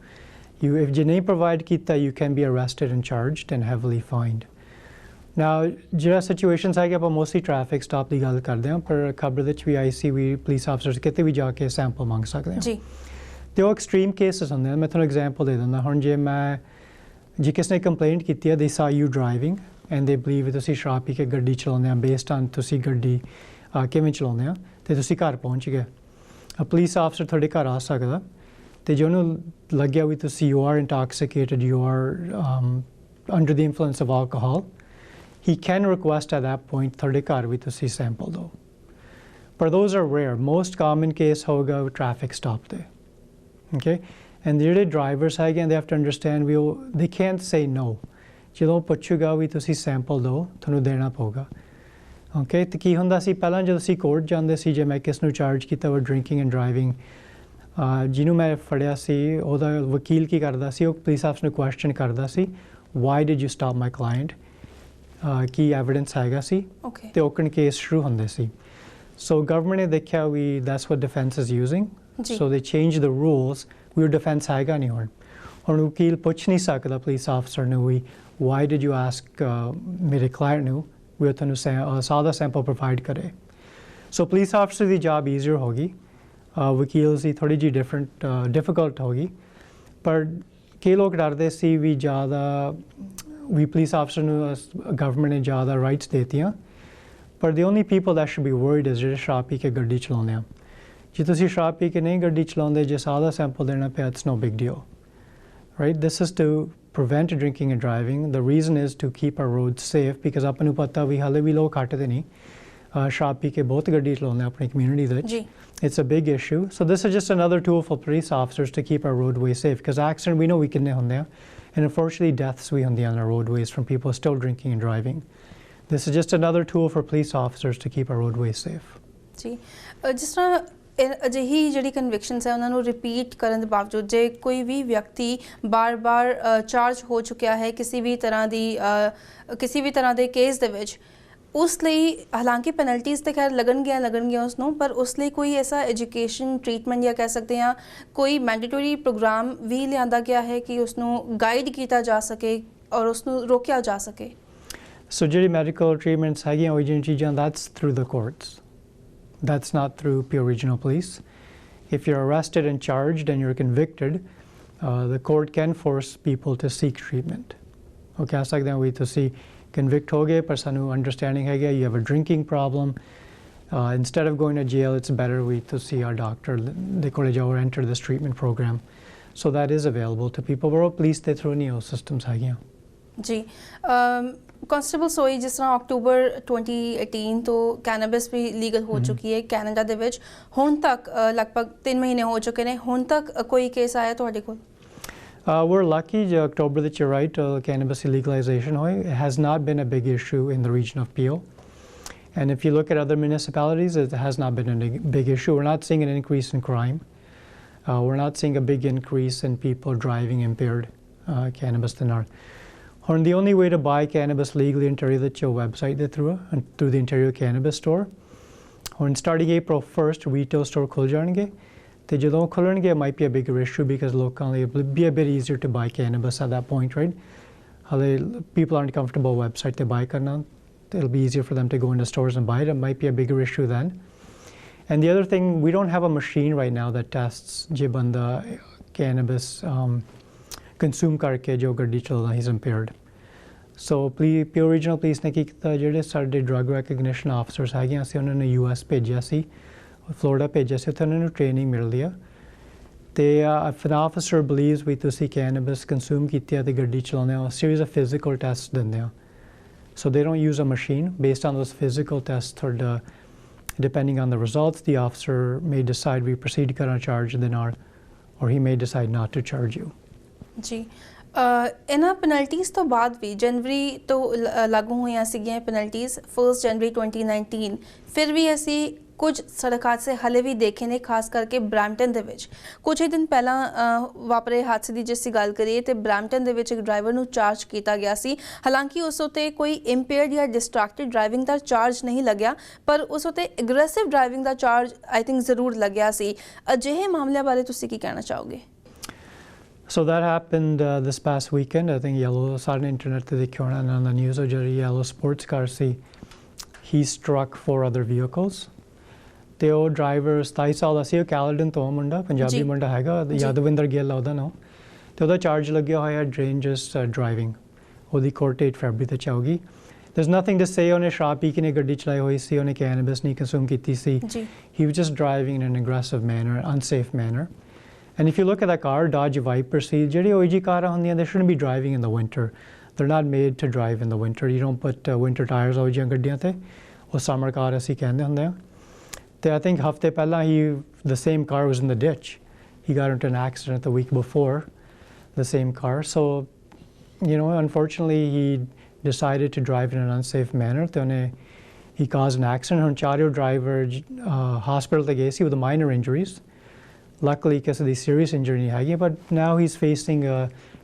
If ਜੇ ਨਹੀਂ ਪ੍ਰੋਵਾਈਡ ਕੀਤਾ, you can be arrested and charged and heavily fined. Now ਜਿਹੜਾ ਸਿਚੁਏਸ਼ਨਸ ਹੈਗੇ, ਆਪਾਂ ਮੋਸਟਲੀ ਟ੍ਰੈਫਿਕ ਸਟਾਪ ਦੀ ਗੱਲ ਕਰਦੇ ਹਾਂ, ਪਰ ਖਬਰ ਵਿੱਚ ਵੀ ਆਈ ਸੀ ਵੀ ਪੁਲਿਸ ਆਫਿਸਰਸ ਕਿਤੇ ਵੀ ਜਾ ਕੇ ਸੈਂਪਲ ਮੰਗ ਸਕਦੇ ਹਾਂ ਜੀ। ਤੇ ਉਹ ਐਕਸਟ੍ਰੀਮ ਕੇਸਿਸ ਹੁੰਦੇ ਨੇ। ਮੈਂ ਤੁਹਾਨੂੰ ਐਗਜ਼ਾਮਪਲ ਦੇ ਦਿੰਦਾ, ਹੁਣ ਜੇ ਕਿਸ ਨੇ ਕੰਪਲੇਂਟ ਕੀਤੀ ਹੈ, they saw you driving and they believe ਤੁਸੀਂ ਸ਼ਰਾਬ ਪੀ ਕੇ ਗੱਡੀ ਚਲਾਉਂਦੇ ਆ, ਬੇਸਡ ਔਨ ਤੁਸੀਂ ਗੱਡੀ ਕਿਵੇਂ ਚਲਾਉਂਦੇ ਆ, ਤੇ ਤੁਸੀਂ ਘਰ ਪਹੁੰਚ ਗਏ, ਪੁਲਿਸ ਆਫਿਸਰ ਤੁਹਾਡੇ ਘਰ ਆ ਸਕਦਾ, ਤੇ ਜੇ ਉਹਨੂੰ ਲੱਗਿਆ ਵੀ ਤੁਸੀਂ you are intoxicated, you are under the influence of alcohol, he can request at that point ਤੁਹਾਡੇ ਘਰ ਵੀ ਤੁਸੀਂ ਸੈਂਪਲ ਦਿਓ। ਪਰ those are rare. Most common case ਹੋਗਾ traffic stop ਤੇ। Okay, and ਜਿਹੜੇ ਡਰਾਈਵਰਸ ਹੈਗੇ, they have to understand they can't say no. ਜਦੋਂ ਪੁੱਛੂਗਾ ਵੀ ਤੁਸੀਂ ਸੈਂਪਲ ਦਿਓ, ਤੁਹਾਨੂੰ ਦੇਣਾ ਪਊਗਾ। ਓਕੇ, ਤੇ ਕੀ ਹੁੰਦਾ ਸੀ ਪਹਿਲਾਂ ਜਦੋਂ ਅਸੀਂ ਕੋਰਟ ਜਾਂਦੇ ਸੀ, ਜੇ ਮੈਂ ਕਿਸ ਨੂੰ ਚਾਰਜ ਕੀਤਾ ਵਾ ਡਰਿੰਕਿੰਗ ਐਂਡ ਡਰਾਈਵਿੰਗ, ਜਿਹਨੂੰ ਮੈਂ ਫੜਿਆ ਸੀ ਉਹਦਾ ਵਕੀਲ ਕੀ ਕਰਦਾ ਸੀ, ਉਹ ਪੁਲਿਸ ਆਫਿਸਰ ਨੂੰ ਕੁਐਸਚਨ ਕਰਦਾ ਸੀ, why did you stop my client, ਕੀ ਐਵੀਡੈਂਸ ਹੈਗਾ ਸੀ, ਤੇ ਓਕਣ ਕੇਸ ਸ਼ੁਰੂ ਹੁੰਦੇ ਸੀ। ਸੋ ਗਵਰਨਮੈਂਟ ਨੇ ਦੇਖਿਆ ਵੀ that's what defence is using, so they change the rules, ਵੀ ਉਹ ਡਿਫੈਂਸ ਹੈਗਾ ਨਹੀਂ ਹੁਣ ਵਕੀਲ ਪੁੱਛ ਨਹੀਂ ਸਕਦਾ ਪੁਲਿਸ ਆਫਿਸਰ ਨੂੰ V Y did you ask ਮੇਰੇ ਕਲਾਇੰਟ ਨੂੰ ਵੀ ਉਹ ਤੁਹਾਨੂੰ ਸਾਦਾ ਸੈਂਪਲ ਪ੍ਰੋਵਾਈਡ ਕਰੇ। ਸੋ ਪੁਲਿਸ ਆਫਿਸਰ ਦੀ ਜੌਬ ਈਜ਼ੀਅਰ ਹੋ ਗਈ, ਵਕੀਲ ਦੀ ਥੋੜ੍ਹੀ ਜਿਹੀ ਡਿਫਿਕਲਟ ਹੋ ਗਈ। ਪਰ ਕਈ ਲੋਕ ਡਰਦੇ ਸੀ ਵੀ ਜ਼ਿਆਦਾ ਵੀ ਪੁਲਿਸ ਆਫਿਸਰ ਨੂੰ ਗਵਰਨਮੈਂਟ ਨੇ ਜ਼ਿਆਦਾ ਰਾਈਟਸ ਦੇਤੀਆਂ, ਪਰ the only people that should be worried is ਜਿਹੜੇ ਸ਼ਰਾਬ ਪੀ ਕੇ ਗੱਡੀ ਚਲਾਉਂਦੇ ਆ। ਜੇ ਤੁਸੀਂ ਸ਼ਰਾਬ ਪੀ ਕੇ ਨਹੀਂ ਗੱਡੀ ਚਲਾਉਂਦੇ, ਜੇ ਸਾਦਾ ਸੈਂਪਲ ਦੇਣਾ ਪਿਆ, it's no big deal, right? This is to prevent drinking and driving. The reason is to keep our roads safe, because ਆਪਾਂ ਨੂੰ ਪਤਾ ਵੀ ਹਾਲੇ ਵੀ ਲੋਕ ਹਟਦੇ ਨਹੀਂ, ਸ਼ਰਾਬ ਪੀ ਕੇ ਬਹੁਤ ਗੱਡੀ ਚਲਾਉਂਦੇ ਆਪਣੀ ਕਮਿਊਨਿਟੀ ਦੇ ਵਿੱਚ। It's a big issue. So this is just another tool for police officers to keep our roadways safe, because accident we know we ਕਿੰਨੇ ਹੁੰਦੇ ਆ, and unfortunately deaths ਵੀ ਹੁੰਦੀਆਂ on our roadways from people still drinking and driving. This is just another tool for police officers to keep our roadways safe. ਜੀ, ਜਿਸ ਤਰ੍ਹਾਂ ਅਜਿਹੀ ਜਿਹੜੀ ਕਨਵਿਕਸ਼ਨਸ ਹੈ ਉਹਨਾਂ ਨੂੰ ਰਿਪੀਟ ਕਰਨ ਦੇ ਬਾਵਜੂਦ, ਜੇ ਕੋਈ ਵੀ ਵਿਅਕਤੀ ਬਾਰ-ਬਾਰ ਚਾਰਜ ਹੋ ਚੁੱਕਿਆ ਹੈ ਕਿਸੇ ਵੀ ਤਰ੍ਹਾਂ ਦੇ ਕੇਸ ਦੇ ਵਿੱਚ, ਉਸ ਲਈ ਹਾਲਾਂਕਿ ਪੈਨਲਟੀਜ਼ ਤਾਂ ਖੈਰ ਲੱਗਣਗੀਆਂ ਉਸ ਨੂੰ, ਪਰ ਉਸ ਲਈ ਕੋਈ ਐਸਾ ਐਜੂਕੇਸ਼ਨ ਟ੍ਰੀਟਮੈਂਟ ਜਾਂ ਕਹਿ ਸਕਦੇ ਹਾਂ ਕੋਈ ਮੈਂਡੇਟਰੀ ਪ੍ਰੋਗਰਾਮ ਵੀ ਲਿਆਂਦਾ ਗਿਆ ਹੈ ਕਿ ਉਸ ਨੂੰ ਗਾਈਡ ਕੀਤਾ ਜਾ ਸਕੇ ਔਰ ਉਸ ਨੂੰ ਰੋਕਿਆ ਜਾ ਸਕੇ? ਸੋ ਜਿਹੜੀ ਮੈਡੀਕਲ ਟ੍ਰੀਟਮੈਂਟਸ ਹੈਗੀਆਂ ਉਹ ਜਿਹੜੀਆਂ ਚੀਜ਼ਾਂ, that's through the courts. That's not through Pure Regional Police. If you're arrested and charged and you're convicted, the court can force people to seek treatment. Okay, ਕਹਿ ਸਕਦੇ ਹਾਂ ਵੀ ਤੁਸੀਂ convict ਹੋ ਗਏ, ਪਰ ਸਾਨੂੰ understanding ਹੈਗਾ you have a drinking problem. Instead of going to jail, it's better to see our doctor. They ਕੋਲੇ ਜਾਓ, enter this treatment program. So that is available to people. ਪਰ ਉਹ police ਦੇ through ਨਹੀਂ ਉਹ systems ਹੈਗੀਆਂ। ਜੀ, ਕਾਂਸਟੇਬਲ ਸੋਈ, ਜਿਸ ਤਰ੍ਹਾਂ ਅਕਤੂਬਰ 2018 ਤੋਂ ਕੈਨੇਬਿਸ ਵੀ ਲੀਗਲ ਹੋ ਚੁੱਕੀ ਹੈ ਕੈਨੇਡਾ ਦੇ ਵਿੱਚ, ਹੁਣ ਤੱਕ ਲਗਭਗ 3 ਮਹੀਨੇ ਹੋ ਚੁੱਕੇ ਨੇ, ਹੁਣ ਤੱਕ ਕੋਈ ਕੇਸ ਆਇਆ ਤੁਹਾਡੇ ਕੋਲ? We're lucky že October that you're right, cannabis legalization hoy. It has not been a big issue in the region of Peel. And if you look at other municipalities, it has not been a big issue. We're not seeing an increase in crime. We're not seeing a big increase in people driving impaired cannabis in our. And the only way to buy cannabis legally in Ontario is your website through the Ontario Cannabis Store. When starting April 1st, retail store khul jange. Te jadon khulenge, it might be a bigger issue because locally it will be a bit easier to buy cannabis at that point, right? Hale, people aren't comfortable website to buy karna. It'll be easier for them to go into stores and buy it. It might be a bigger issue then. And the other thing, we don't have a machine right now that tests je banda cannabis consume karke jo gaddi chalda, he's impaired. So Pure Regional Police ne ki ਕੀਤਾ ਜਿਹੜੇ ਸਾਡੇ drug recognition officers ਹੈਗੇ ਅਸੀਂ ਉਹਨਾਂ ਨੂੰ US ਭੇਜਿਆ ਸੀ, Florida ਭੇਜਿਆ ਸੀ, ਉੱਥੇ ਉਹਨਾਂ ਨੂੰ ਟ੍ਰੇਨਿੰਗ ਮਿਲਦੀ ਆ ਤੇ if an officer believes ਵੀ ਤੁਸੀਂ cannabis consume ਕੀਤੀ ਆ ਤੇ ਗੱਡੀ ਚਲਾਉਂਦੇ ਆ, a series of physical tests ਦਿੰਦੇ ਆ. So they don't use a machine. Based on those physical tests, depending on the results, the officer may decide we proceed to charge the NAR, or he may decide not to charge you. ਜੀ ਇਹਨਾਂ penalties ਤੋਂ ਬਾਅਦ ਵੀ ਜਨਵਰੀ ਤੋਂ ਲਾਗੂ ਹੋਈਆਂ ਸੀਗੀਆਂ penalties 1 ਜਨਵਰੀ 2019 ਫਿਰ ਵੀ ਅਸੀਂ ਕੁਝ ਸੜਕ ਹਾਦਸੇ ਹਲੇ ਵੀ ਦੇਖੇ ਨੇ, ਖਾਸ ਕਰਕੇ ਬਰੈਂਪਟਨ ਦੇ ਵਿੱਚ ਕੁਝ ਹੀ ਦਿਨ ਪਹਿਲਾਂ ਵਾਪਰੇ ਹਾਦਸੇ ਦੀ ਜੇ ਅਸੀਂ ਗੱਲ ਕਰੀਏ ਤੇ ਬਰੈਂਪਟਨ ਦੇ ਵਿੱਚ ਇੱਕ ਡਰਾਈਵਰ ਨੂੰ ਚਾਰਜ ਕੀਤਾ ਗਿਆ ਸੀ। ਹਾਲਾਂਕਿ ਉਸ ਉੱਤੇ ਕੋਈ ਇੰਪੇਅਰਡ ਜਾਂ ਡਿਸਟਰੈਕਟਡ ਡਰਾਈਵਿੰਗ ਦਾ ਚਾਰਜ ਨਹੀਂ ਲੱਗਿਆ, ਪਰ ਉਸ ਉੱਤੇ aggressive driving the charge I think ਜ਼ਰੂਰ ਲੱਗਿਆ ਸੀ। ਅਜਿਹੇ ਮਾਮਲਿਆਂ ਬਾਰੇ ਤੁਸੀਂ ਕੀ ਕਹਿਣਾ ਚਾਹੋਗੇ? So that happened this past weekend. I think yellow on the internet on the news of yellow sports car see he struck 4 other vehicles. The driver 27 ਸਾਲ ਦਾ ਸੀ, Caledon ਤੋਂ ਮੁੰਡਾ, ਪੰਜਾਬੀ ਮੁੰਡਾ ਹੈਗਾ, ਯਾਦਵਿੰਦਰ ਗਿੱਲ ਉਹਦਾ ਨਾਮ, ਤੇ ਉਹਦਾ ਚਾਰਜ ਲੱਗਿਆ ਹੋਇਆ ਡੇਂਜਰਸ ਡਰਾਈਵਿੰਗ। ਉਹਦੀ ਕੋਰਟ 8 ਫਰਵਰੀ ਤੇ ਚਾਹੂਗੀ। There's nothing to say ਉਹਨੇ ਸ਼ਰਾਬ ਪੀ ਕੇ ਨੇ ਗੱਡੀ ਚਲਾਈ ਹੋਈ ਸੀ, ਉਹਨੇ ਕੈਨੇਬਿਸ ਨਹੀਂ ਕੰਜ਼ੂਮ ਕੀਤੀ ਸੀ। He was just driving in an aggressive manner, unsafe manner. And if you look at that car, Dodge Viper ਸੀ, ਜਿਹੜੀ OG ਕਾਰਾਂ ਹੁੰਦੀਆਂ, they shouldn't be driving in the winter. They're not made to drive in the winter. You don't put winter tires ਉਹ ਜਿਹੀਆਂ ਗੱਡੀਆਂ ਤੇ। ਉਹ summer car ਅਸੀਂ ਕਹਿੰਦੇ ਹੁੰਦੇ ਆ। I think ਹਫ਼ਤੇ ਪਹਿਲਾਂ the same car was in the ditch. He got into an accident the week before, the same car. So, unfortunately, he decided to drive in an unsafe manner. He caused an accident. Ontario driver hospital te gaye si with minor injuries. Luckily, ਕਿਸੇ ਦੀ serious injury ਨਹੀਂ ਹੈਗੀ, but now he's facing a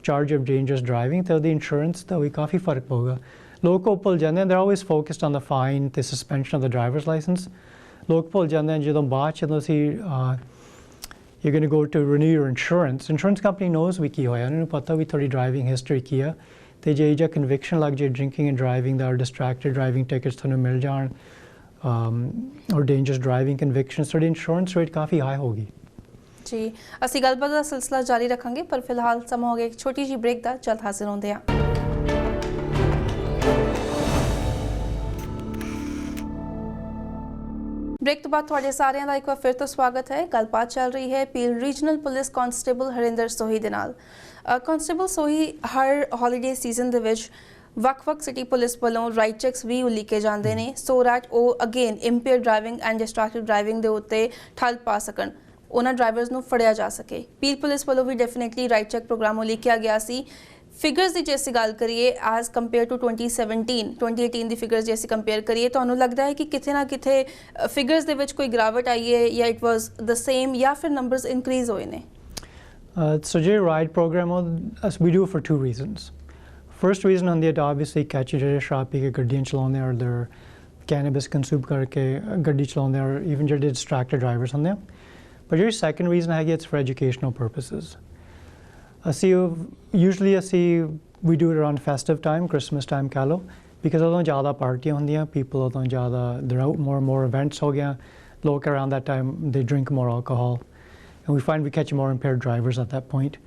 charge of dangerous driving. So the insurance ਦਾ ਵੀ ਕਾਫੀ ਫਰਕ ਪਊਗਾ। ਲੋਕ ਭੁੱਲ ਜਾਂਦੇ ਹਨ, they're always focused on the fine, the suspension of the driver's license. ਲੋਕ ਭੁੱਲ ਜਾਂਦੇ ਹਨ ਜਦੋਂ ਬਾਅਦ ਚ ਤੁਸੀਂ you're going to go to renew your insurance company knows ਵੀ ਕੀ ਹੋਇਆ, ਉਹਨਾਂ ਨੂੰ ਪਤਾ ਵੀ ਤੁਹਾਡੀ driving history ਕੀ ਆ, ਤੇ ਜੇ ਜਾਂ conviction ਲੱਗ ਜੇ drinking and driving the, or distracted driving tickets ਤੁਹਾਨੂੰ ਮਿਲ ਜਾਣ, or dangerous driving convictions, ਤੁਹਾਡੀ insurance rate ਕਾਫੀ high ਹੋਗੀ। ਜੀ ਅਸੀਂ ਗੱਲਬਾਤ ਦਾ ਸਿਲਸਿਲਾ ਜਾਰੀ ਰੱਖਾਂਗੇ, ਪਰ ਫਿਲਹਾਲ ਸਮਾਂ ਹੋ ਗਿਆ ਇੱਕ ਛੋਟੀ ਜਿਹੀ ਬ੍ਰੇਕ ਦਾ। ਜਲਦ ਹਾਜ਼ਰ ਹੁੰਦੇ ਹਾਂ। ब्रेक तो बाद थोड़े सारे एक बार फिर तो स्वागत है। गलबात चल रही है पील रीजनल पुलिस कांस्टेबल हरिंदर सोही दे नाल। कांस्टेबल सोही हर हॉलीडे सीजन दे विच ਵੱਖ-ਵੱਖ ਸਿਟੀ ਪੁਲਿਸ ਵੱਲੋਂ ਰਾਈਟ ਚੈੱਕਸ ਵੀ ਉਲੀਕੇ ਜਾਂਦੇ ਨੇ, ਸੋ ਦੈਟ ਉਹ again impaired driving and distracted driving ਦੇ ਉੱਤੇ ਠੱਲ ਪਾ ਸਕਣ, ਉਹਨਾਂ ਡਰਾਈਵਰਸ ਨੂੰ ਫੜਿਆ ਜਾ ਸਕੇ। ਪੀਲ ਪੁਲਿਸ ਵੱਲੋਂ ਵੀ ਡੈਫੀਨੇਟਲੀ ਰਾਈਟ ਚੈੱਕ ਪ੍ਰੋਗਰਾਮ ਉਲੀਕਿਆ ਗਿਆ ਸੀ। ਫਿਗਰਸ ਦੀ ਜੇ ਅਸੀਂ ਗੱਲ ਕਰੀਏ as compare to 2018 the figures ਜੇ ਅਸੀਂ ਕੰਪੇਅਰ ਕਰੀਏ, ਤੁਹਾਨੂੰ ਲੱਗਦਾ ਹੈ ਕਿ ਕਿਤੇ ਨਾ ਕਿਤੇ ਫਿਗਰਸ ਦੇ ਵਿੱਚ ਕੋਈ ਗਿਰਾਵਟ ਆਈ ਹੈ, ਜਾਂ ਇਟ ਵਾਸ ਦ ਸੇਮ, ਜਾਂ ਫਿਰ ਨੰਬਰਸ ਇਨਕਰੀਜ਼ ਹੋਏ ਨੇ? So ਜੇ ride program we do it for 2 reasons. First reason ਹੁੰਦੀ ਹੈ ਤਾਂ obviously catch ਜਿਹੜੇ ਸ਼ਰਾਬ ਪੀ ਕੇ ਗੱਡੀਆਂ ਚਲਾਉਂਦੇ ਆ, or cannabis consume ਕਰਕੇ ਗੱਡੀ ਚਲਾਉਂਦੇ ਆ, or even ਜਿਹੜੇ distracted drivers ਹੁੰਦੇ ਆ। But ਜਿਹੜੀ second reason ਹੈਗੀ, it's for educational purposes. Usually we do it around festive time, Christmas time ਕਹਿ ਲਓ, because ਉਦੋਂ ਜ਼ਿਆਦਾ ਪਾਰਟੀਆਂ ਹੁੰਦੀਆਂ, people ਉਦੋਂ ਜ਼ਿਆਦਾ, there are more events ਹੋ ਗਿਆ, ਲੋਕ around that time they drink more alcohol, and we find we catch more impaired drivers at that point.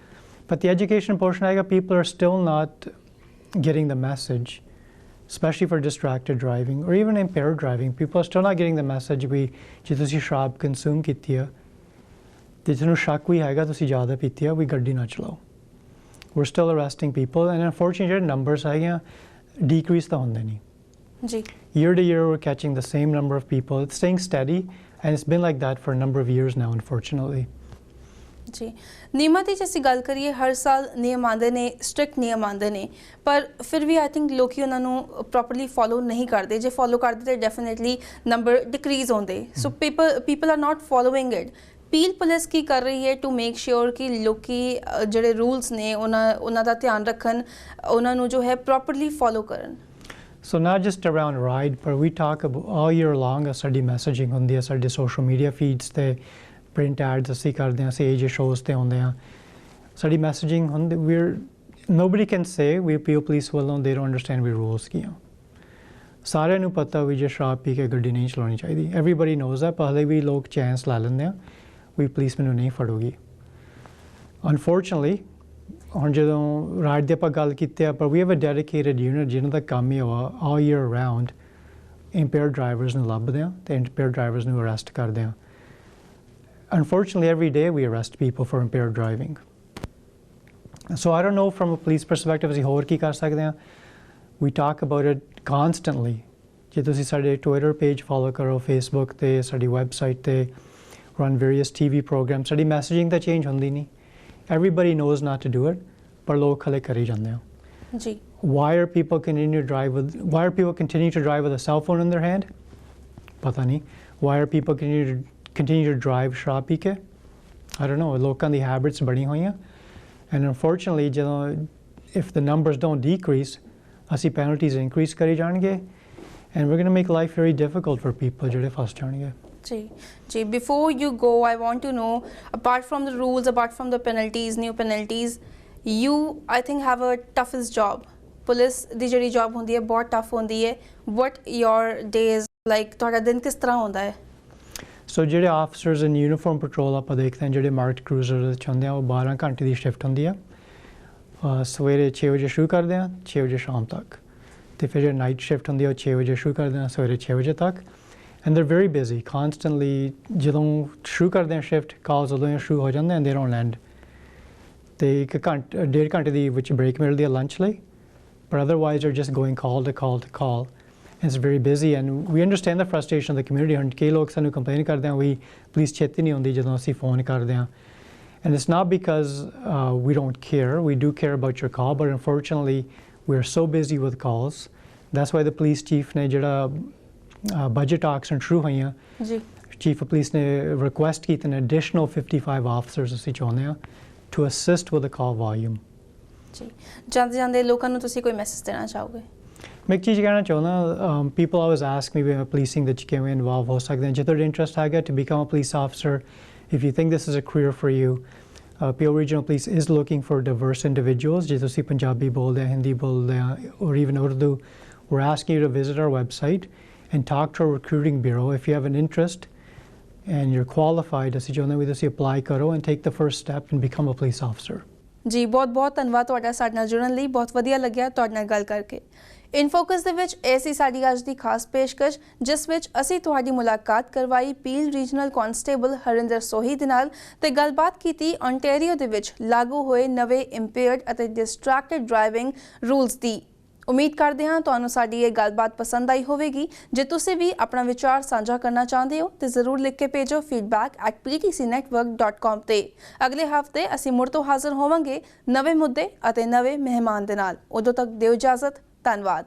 But the education portion ਹੈਗਾ, people are still not getting the message, especially for distracted driving or even impaired driving. People are still not getting the message ਵੀ ਜੇ ਤੁਸੀਂ ਸ਼ਰਾਬ consume ਕੀਤੀ ਆ ਤੇ ਤੁਹਾਨੂੰ ਸ਼ੱਕ ਵੀ ਹੈਗਾ ਤੁਸੀਂ ਜ਼ਿਆਦਾ ਪੀਤੀ ਆ, ਵੀ ਗੱਡੀ ਨਾ ਚਲਾਓ। We're still arresting people, and unfortunately ਜਿਹੜੇ numbers ਹੈਗੇ ਆ decrease ਤਾਂ ਹੁੰਦੇ ਨਹੀਂ ਜੀ। Year to year we're catching the same number of people. It's staying steady, and it's been like that for a number of years now, unfortunately. ਜੀ ਨਿਯਮਾਂ ਦੀ ਜੇ ਅਸੀਂ ਗੱਲ ਕਰੀਏ, ਹਰ ਸਾਲ ਨਿਯਮ ਆਉਂਦੇ ਨੇ, ਸਟ੍ਰਿਕਟ ਨਿਯਮ ਆਉਂਦੇ ਨੇ, ਪਰ ਫਿਰ ਵੀ ਆਈ ਥਿੰਕ ਲੋਕੀ ਉਹਨਾਂ ਨੂੰ ਪ੍ਰੋਪਰਲੀ ਫੋਲੋ ਨਹੀਂ ਕਰਦੇ। ਜੇ ਫੋਲੋ ਕਰਦੇ ਤਾਂ ਡੈਫੀਨੇਟਲੀ ਨੰਬਰ ਡਿਕਰੀਜ਼ ਹੁੰਦੇ। So people are not following it. Peel police ਕੀ ਕਰ ਰਹੀ ਹੈ ਟੂ ਮੇਕ ਸ਼ੋਰ ਕਿ ਲੋਕੀ ਜਿਹੜੇ ਰੂਲਸ ਨੇ ਉਹਨਾਂ ਦਾ ਧਿਆਨ ਰੱਖਣ, ਉਹਨਾਂ ਨੂੰ ਜੋ ਹੈ ਪ੍ਰੋਪਰਲੀ ਫੋਲੋ ਕਰਨ? So not just around ride, but we talk about all year long ਸਾਡੀ ਮੈਸੇਜਿੰਗ ਹੁੰਦੀ ਹੈ, ਸਾਡੇ ਸੋਸ਼ਲ ਮੀਡੀਆ ਫੀਡਸ ਤੇ ਪ੍ਰਿੰਟ ਐਡਸ ਅਸੀਂ ਕਰਦੇ ਹਾਂ, ਅਸੀਂ ਏਜ ਸ਼ੋਜ਼ ਤੇ ਆਉਂਦੇ ਹਾਂ, ਸਾਡੀ ਮੈਸੇਜਿੰਗ ਹੁੰਦੀ। nobody can say we Peel Police ਵੱਲੋਂ they don't understand we rules ਕੀ ਆ ਸਾਰਿਆਂ ਨੂੰ ਪਤਾ ਵੀ ਜੇ ਸ਼ਰਾਬ ਪੀ ਕੇ ਗੱਡੀ ਨਹੀਂ ਚਲਾਉਣੀ ਚਾਹੀਦੀ everybody knows that ਪਰ ਹਲੇ ਵੀ ਲੋਕ ਚਾਂਸ ਲੈ ਲੈਂਦੇ ਆ ਵੀ ਪੁਲਿਸ ਮੈਨੂੰ ਨਹੀਂ ਫੜੂਗੀ unfortunately ਹੁਣ ਜਦੋਂ ਰਾਈਡ ਦੀ ਆਪਾਂ ਗੱਲ ਕੀਤੀ ਆ ਪਰ we have a dedicated unit ਜਿਹਨਾਂ ਦਾ ਕੰਮ ਹੀ ਆ all year round impaired drivers ਨੂੰ ਲੱਭਦੇ ਆ ਤੇ impaired drivers ਨੂੰ arrest ਕਰਦੇ ਆ unfortunately every day we arrest people for impaired driving so I don't know from a police perspective ਅਸੀਂ ਹੋਰ ਕੀ ਕਰ ਸਕਦੇ ਆ we talk about it constantly ਜੇ ਤੁਸੀਂ ਸਾਡੇ Twitter page follow ਕਰੋ Facebook ਤੇ ਸਾਡੀ website ਤੇ run various TV programs ਸਾਡੀ messaging ਤਾਂ change ਹੁੰਦੀ ਨਹੀਂ everybody knows not to do it ਪਰ ਲੋਕ ਹਲੇ ਕਰੀ ਜਾਂਦੇ ਆ ਜੀ why are people continuing to drive with a cell phone in their hand ਪਤਾ ਨਹੀਂ why are people continue to drive ਸ਼ਰਾਬ ਪੀ ਕੇ I don't know ਲੋਕਾਂ ਦੀ habits ਬਣੀ ਹੋਈਆਂ and unfortunately ਜਦੋਂ if the numbers don't decrease ਅਸੀਂ penalties increase ਕਰੀ ਜਾਣਗੇ and we're going to make life very difficult for people ਜਿਹੜੇ ਫਸ ਜਾਣਗੇ जी before you go I want to know apart from the rules apart from the penalties new penalties you I think have a toughest job police ਦੀ ਜਿਹੜੀ job ਹੁੰਦੀ ਹੈ ਬਹੁਤ tough ਹੁੰਦੀ ਹੈ what your days like ਤੁਹਾਡਾ ਦਿਨ ਕਿਸ ਤਰ੍ਹਾਂ ਹੁੰਦਾ ਹੈ ਸੋ ਜਿਹੜੇ ਆਫਸਰਸ ਇਨ ਯੂਨੀਫਾਰਮ ਪੈਟਰੋਲ ਆਪਾਂ ਦੇਖਦੇ ਹਾਂ ਜਿਹੜੇ ਮਾਰਕਡ ਕਰੂਜ਼ਰ ਵਿੱਚ ਹੁੰਦੇ ਆ ਉਹ 12 ਘੰਟੇ ਦੀ ਸ਼ਿਫਟ ਹੁੰਦੀ ਆ ਸਵੇਰੇ 6 ਵਜੇ ਸ਼ੁਰੂ ਕਰਦੇ ਆ 6 ਵਜੇ ਸ਼ਾਮ ਤੱਕ ਤੇ ਫਿਰ ਜਿਹੜੀ ਨਾਈਟ ਸ਼ਿਫਟ ਹੁੰਦੀ ਆ ਉਹ 6 ਵਜੇ ਸ਼ੁਰੂ ਕਰਦੇ ਆ ਸਵੇਰੇ 6 ਵਜੇ ਤੱਕ and they're very busy constantly ਜਦੋਂ ਸ਼ੁਰੂ ਕਰਦੇ ਆ ਸ਼ਿਫਟ ਕਾਲਸ ਉਦੋਂ ਹੀ ਸ਼ੁਰੂ ਹੋ ਜਾਂਦੇ and they don't end ਤੇ ਇੱਕ ਘੰਟੇ ਡੇਢ ਘੰਟੇ ਦੀ ਵਿੱਚ ਬ੍ਰੇਕ ਮਿਲਦੀ ਆ ਲੰਚ ਲਈ but otherwise they're just going call to call to call and it's very busy and we understand the frustration of the community ਹੁਣ ਕਈ ਲੋਕ ਸਾਨੂੰ ਕੰਪਲੇਨ ਕਰਦੇ ਆ ਵੀ ਪੁਲਿਸ ਛੇਤੀ ਨਹੀਂ ਆਉਂਦੀ ਜਦੋਂ ਅਸੀਂ ਫੋਨ ਕਰਦੇ ਆ and it's not because we don't care we do care about your call but unfortunately we are so busy with calls that's why the police chief ਨੇ ਜਿਹੜਾ budget talks and ਸ਼ੁਰੂ ਹੋਈਆਂ ਜੀ chief of police ਨੇ request ਕੀਤਾ an additional 55 officers ਅਸੀਂ ਚਾਹੁੰਦੇ ਆ to assist with the call volume ਜੀ ਜਾਂਦੇ ਲੋਕਾਂ ਨੂੰ ਤੁਸੀਂ ਕੋਈ ਮੈਸੇਜ ਦੇਣਾ ਚਾਹੋਗੇ ਮੈਂ ਇੱਕ ਚੀਜ਼ ਕਹਿਣਾ ਚਾਹੁੰਦਾ people always ask me when policing that you ਕਿਵੇਂ ਇਨਵੋਲਵ ਹੋ ਸਕਦੇ ਜੇ ਤੁਹਾਡਾ ਇੰਟਰਸਟ ਹੈਗਾ to become a police officer if you think this is a career for you Peel Regional Police is looking for diverse individuals ਜੇ ਤੁਸੀਂ ਪੰਜਾਬੀ ਬੋਲਦੇ ਆ ਹਿੰਦੀ ਬੋਲਦੇ ਆ or even Urdu we're asking you to visit our website and talk to our recruiting bureau if you have an interest and you're qualified ਅਸੀਂ ਚਾਹੁੰਦੇ ਵੀ ਤੁਸੀਂ apply ਕਰੋ and take the first step and become a police officer ਜੀ ਬਹੁਤ ਧੰਨਵਾਦ ਤੁਹਾਡਾ ਸਾਡੇ ਨਾਲ ਜੁੜਨ ਲਈ ਬਹੁਤ ਵਧੀਆ ਲੱਗਿਆ ਤੁਹਾਡੇ ਨਾਲ ਗੱਲ ਕਰਕੇ ਇਨਫੋਕਸ ਦੇ ਵਿੱਚ ਇਹ ਸੀ ਸਾਡੀ ਅੱਜ ਦੀ ਖਾਸ ਪੇਸ਼ਕਸ਼ ਜਿਸ ਵਿੱਚ ਅਸੀਂ ਤੁਹਾਡੀ ਮੁਲਾਕਾਤ ਕਰਵਾਈ peel regional constable Harinder Sohi ਦੇ ਨਾਲ ਤੇ ਗੱਲਬਾਤ ਕੀਤੀ ontario ਦੇ ਵਿੱਚ ਲਾਗੂ ਹੋਏ ਨਵੇਂ ਇੰਪੇਅਰਡ ਅਤੇ ਡਿਸਟਰੈਕਟਡ ਡਰਾਈਵਿੰਗ ਰੂਲਸ ਦੀ ਉਮੀਦ ਕਰਦੇ ਹਾਂ ਤੁਹਾਨੂੰ ਸਾਡੀ ਇਹ ਗੱਲਬਾਤ ਪਸੰਦ ਆਈ ਹੋਵੇਗੀ ਜੇ ਤੁਸੀਂ ਵੀ ਆਪਣਾ ਵਿਚਾਰ ਸਾਂਝਾ ਕਰਨਾ ਚਾਹੁੰਦੇ ਹੋ ਤੇ ਜ਼ਰੂਰ ਲਿਖ ਕੇ ਭੇਜੋ feedback@ptcnetwork.com ਤੇ ਅਗਲੇ ਹਫਤੇ ਅਸੀਂ ਮੁੜ ਤੋਂ ਹਾਜ਼ਰ ਹੋਵਾਂਗੇ ਨਵੇਂ ਮੁੱਦੇ ਅਤੇ ਨਵੇਂ ਮਹਿਮਾਨ ਦੇ ਨਾਲ ਉਦੋਂ ਤੱਕ ਦਿਓ ਇਜਾਜ਼ਤ ਧੰਨਵਾਦ